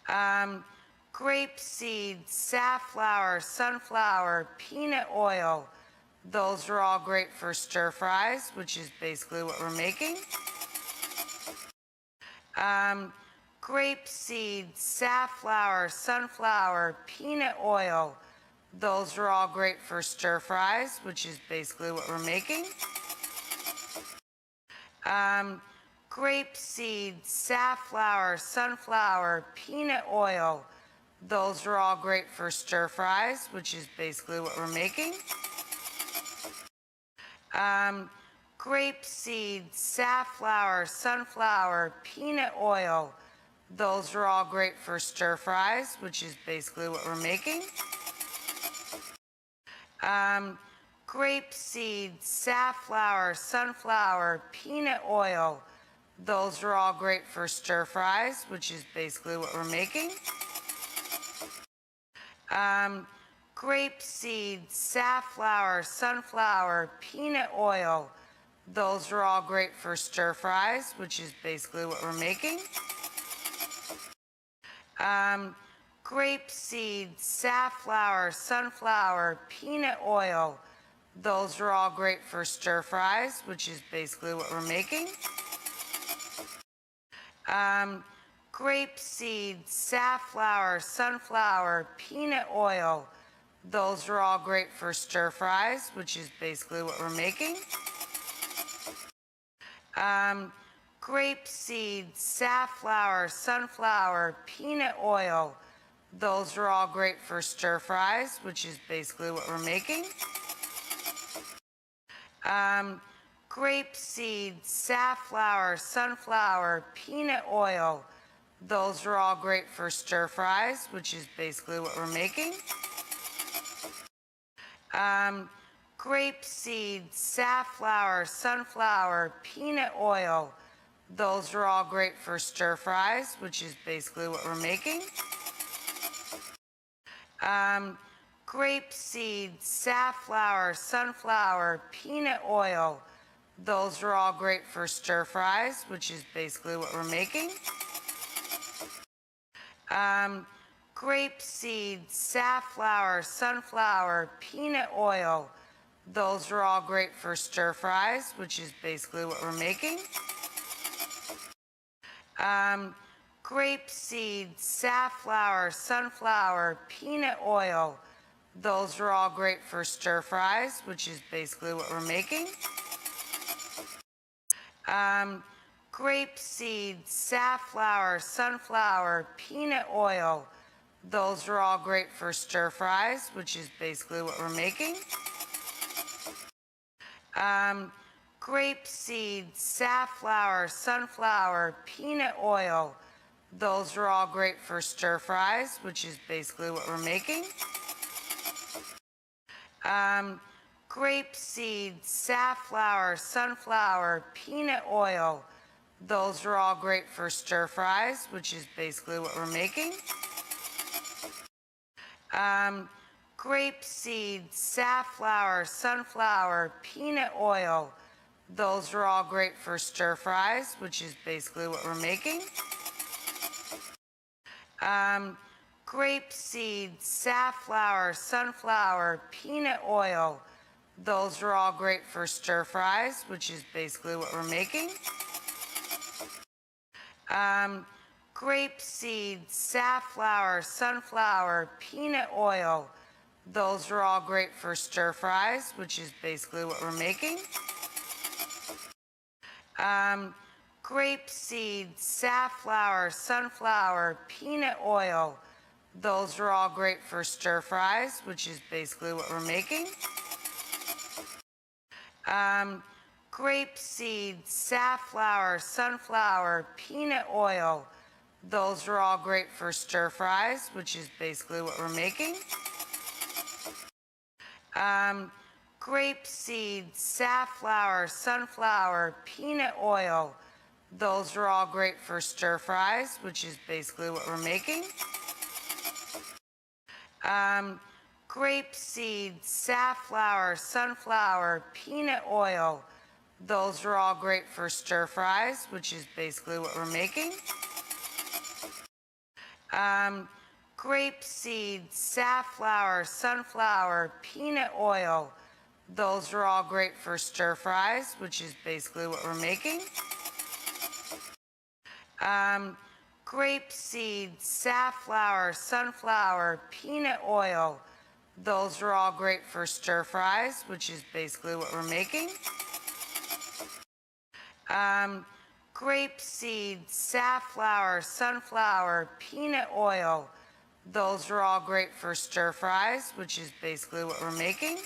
um, grapeseed, safflower, sunflower, peanut oil. Those are all great for stir fries, which is basically what we're making. Grapeseed, safflower, sunflower, peanut oil. Those are all great for stir fries, which is basically what we're making. Grapeseed, safflower, sunflower, peanut oil. Those are all great for stir fries, which is basically what we're making. Grapeseed, safflower, sunflower, peanut oil. Those are all great for stir fries, which is basically what we're making. Grapeseed, safflower, sunflower, peanut oil. Those are all great for stir fries, which is basically what we're making. Grapeseed, safflower, sunflower, peanut oil. Those are all great for stir fries, which is basically what we're making. Grapeseed, safflower, sunflower, peanut oil. Those are all great for stir fries, which is basically what we're making. Grapeseed, safflower, sunflower, peanut oil. Those are all great for stir fries, which is basically what we're making. Grapeseed, safflower, sunflower, peanut oil. Those are all great for stir fries, which is basically what we're making. Grapeseed, safflower, sunflower, peanut oil. Those are all great for stir fries, which is basically what we're making. Grapeseed, safflower, sunflower, peanut oil. Those are all great for stir fries, which is basically what we're making. Grapeseed, safflower, sunflower, peanut oil. Those are all great for stir fries, which is basically what we're making. Grapeseed, safflower, sunflower, peanut oil. Those are all great for stir fries, which is basically what we're making. Grapeseed, safflower, sunflower, peanut oil. Those are all great for stir fries, which is basically what we're making. Grapeseed, safflower, sunflower, peanut oil. Those are all great for stir fries, which is basically what we're making. Grapeseed, safflower, sunflower, peanut oil. Those are all great for stir fries, which is basically what we're making. Grapeseed, safflower, sunflower, peanut oil. Those are all great for stir fries, which is basically what we're making. Grapeseed, safflower, sunflower, peanut oil. Those are all great for stir fries, which is basically what we're making. Grapeseed, safflower, sunflower, peanut oil. Those are all great for stir fries, which is basically what we're making. Grapeseed, safflower, sunflower, peanut oil. Those are all great for stir fries, which is basically what we're making. Grapeseed, safflower, sunflower, peanut oil. Those are all great for stir fries, which is basically what we're making. Grapeseed, safflower, sunflower, peanut oil. Those are all great for stir fries, which is basically what we're making. Grapeseed, safflower, sunflower, peanut oil. Those are all great for stir fries, which is basically what we're making. Grapeseed, safflower, sunflower, peanut oil. Those are all great for stir fries, which is basically what we're making. Grapeseed, safflower, sunflower, peanut oil. Those are all great for stir fries, which is basically what we're making. Grapeseed, safflower, sunflower, peanut oil. Those are all great for stir fries, which is basically what we're making. Grapeseed, safflower, sunflower, peanut oil. Those are all great for stir fries, which is basically what we're making.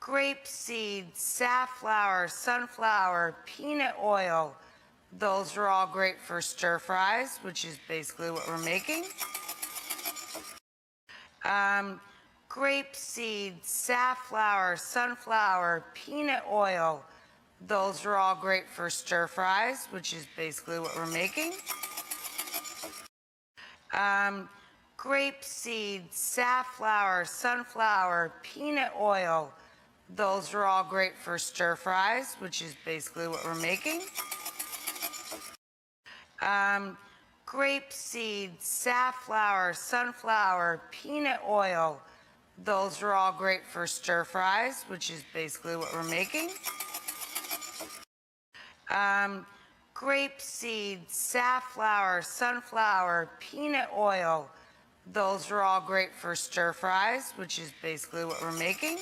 Grapeseed, safflower, sunflower, peanut oil. Those are all great for stir fries, which is basically what we're making. Grapeseed, safflower, sunflower, peanut oil. Those are all great for stir fries, which is basically what we're making. Grapeseed, safflower, sunflower, peanut oil. Those are all great for stir fries, which is basically what we're making. Grapeseed, safflower, sunflower, peanut oil. Those are all great for stir fries, which is basically what we're making. Grapeseed, safflower, sunflower, peanut oil. Those are all great for stir fries, which is basically what we're making.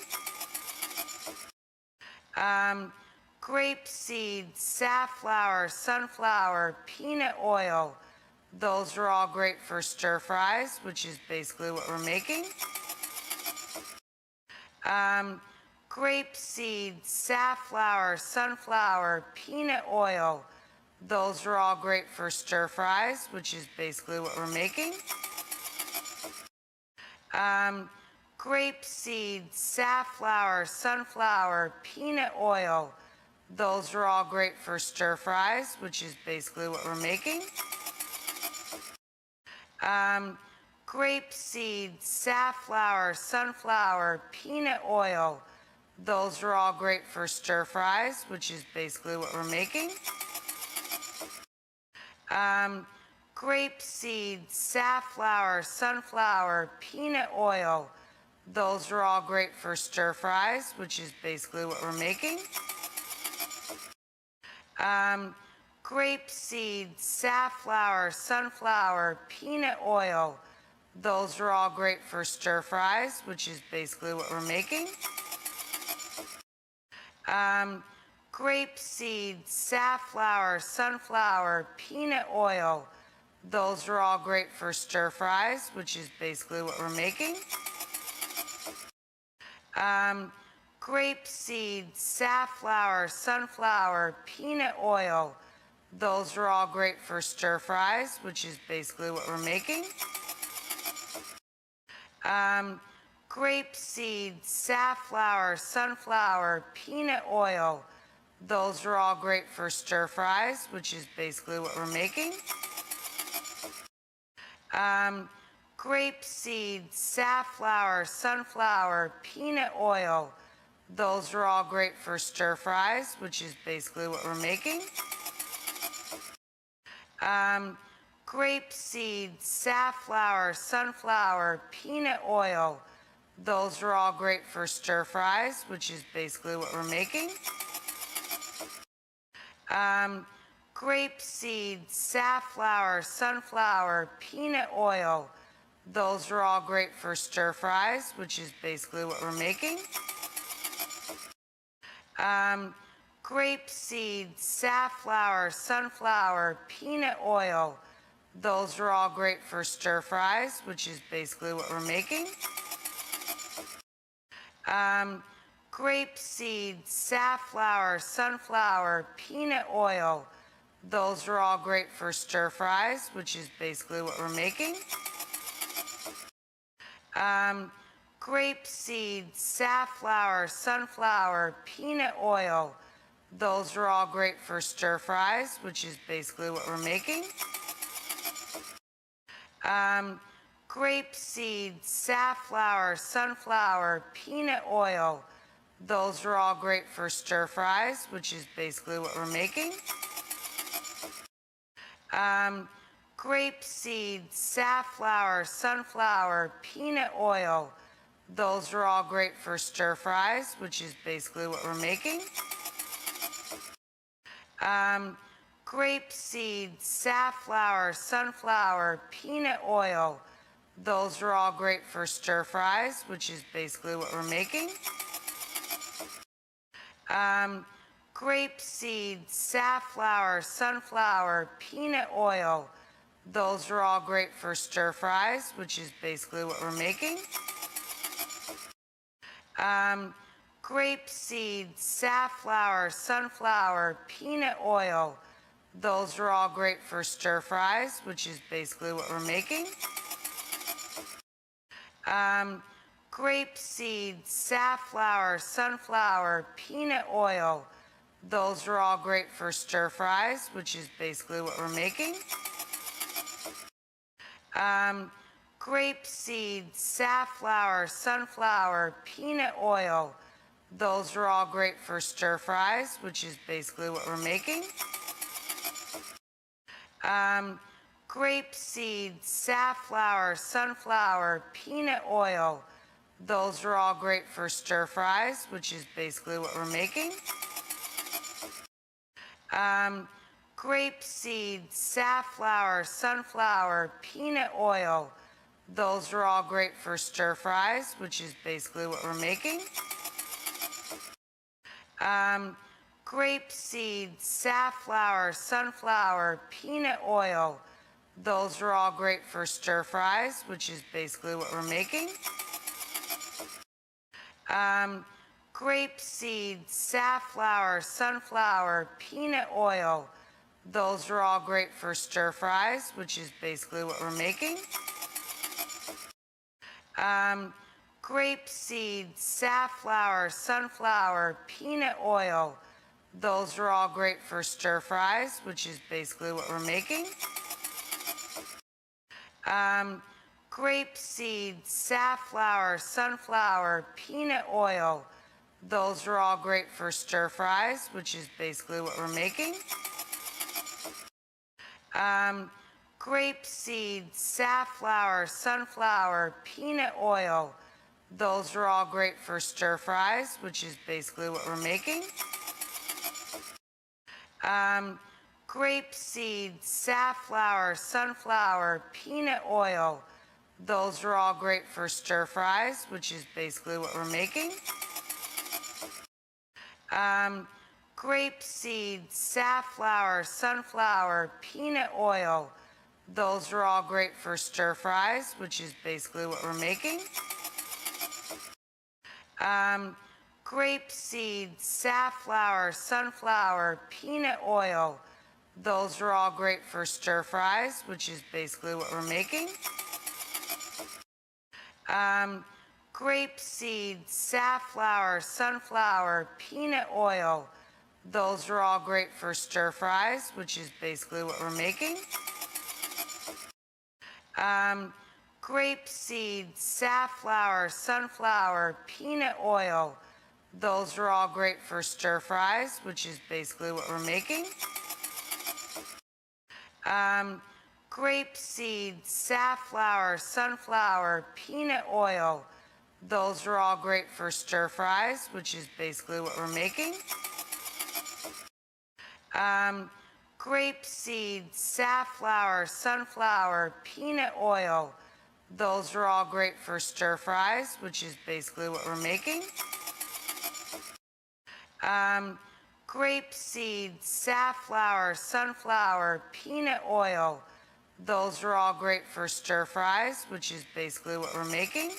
Grapeseed, safflower, sunflower, peanut oil. Those are all great for stir fries, which is basically what we're making. Grapeseed, safflower, sunflower, peanut oil. Those are all great for stir fries, which is basically what we're making. Grapeseed, safflower, sunflower, peanut oil. Those are all great for stir fries, which is basically what we're making. Grapeseed, safflower, sunflower, peanut oil. Those are all great for stir fries, which is basically what we're making. Grapeseed, safflower, sunflower, peanut oil. Those are all great for stir fries, which is basically what we're making. Grapeseed, safflower, sunflower, peanut oil. Those are all great for stir fries, which is basically what we're making. Grapeseed, safflower, sunflower, peanut oil. Those are all great for stir fries, which is basically what we're making. Grapeseed, safflower, sunflower, peanut oil. Those are all great for stir fries, which is basically what we're making. Grapeseed, safflower, sunflower, peanut oil. Those are all great for stir fries, which is basically what we're making. Grapeseed, safflower, sunflower, peanut oil. Those are all great for stir fries, which is basically what we're making. Grapeseed, safflower, sunflower, peanut oil. Those are all great for stir fries, which is basically what we're making. Grapeseed, safflower, sunflower, peanut oil. Those are all great for stir fries, which is basically what we're making. Grapeseed, safflower, sunflower, peanut oil. Those are all great for stir fries, which is basically what we're making. Grapeseed, safflower, sunflower, peanut oil. Those are all great for stir fries, which is basically what we're making. Grapeseed, safflower, sunflower, peanut oil. Those are all great for stir fries, which is basically what we're making. Grapeseed, safflower, sunflower, peanut oil. Those are all great for stir fries, which is basically what we're making. Grapeseed, safflower, sunflower, peanut oil. Those are all great for stir fries, which is basically what we're making. Grapeseed, safflower, sunflower, peanut oil. Those are all great for stir fries, which is basically what we're making. Grapeseed, safflower, sunflower, peanut oil. Those are all great for stir fries, which is basically what we're making. Grapeseed, safflower, sunflower, peanut oil. Those are all great for stir fries, which is basically what we're making. Grapeseed, safflower, sunflower, peanut oil. Those are all great for stir fries, which is basically what we're making. Grapeseed, safflower, sunflower, peanut oil. Those are all great for stir fries, which is basically what we're making. Grapeseed, safflower, sunflower, peanut oil. Those are all great for stir fries, which is basically what we're making. Grapeseed, safflower, sunflower, peanut oil. Those are all great for stir fries, which is basically what we're making. Grapeseed, safflower, sunflower, peanut oil. Those are all great for stir fries, which is basically what we're making. Grapeseed, safflower, sunflower, peanut oil. Those are all great for stir fries, which is basically what we're making. Grapeseed, safflower, sunflower, peanut oil. Those are all great for stir fries, which is basically what we're making. Grapeseed, safflower, sunflower, peanut oil. Those are all great for stir fries, which is basically what we're making. Grapeseed, safflower, sunflower, peanut oil. Those are all great for stir fries, which is basically what we're making. Grapeseed, safflower, sunflower, peanut oil. Those are all great for stir fries, which is basically what we're making. Grapeseed, safflower, sunflower, peanut oil. Those are all great for stir fries, which is basically what we're making. Grapeseed, safflower, sunflower, peanut oil. Those are all great for stir fries, which is basically what we're making. Grapeseed, safflower, sunflower, peanut oil. Those are all great for stir fries, which is basically what we're making. Grapeseed, safflower, sunflower, peanut oil. Those are all great for stir fries, which is basically what we're making. Grapeseed, safflower, sunflower, peanut oil. Those are all great for stir fries, which is basically what we're making. Grapeseed, safflower, sunflower, peanut oil. Those are all great for stir fries, which is basically what we're making. Grapeseed, safflower, sunflower, peanut oil. Those are all great for stir fries, which is basically what we're making.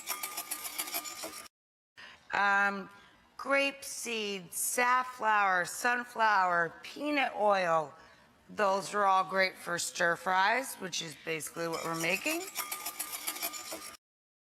Grapeseed, safflower, sunflower, peanut oil. Those are all great for stir fries, which is basically what we're making.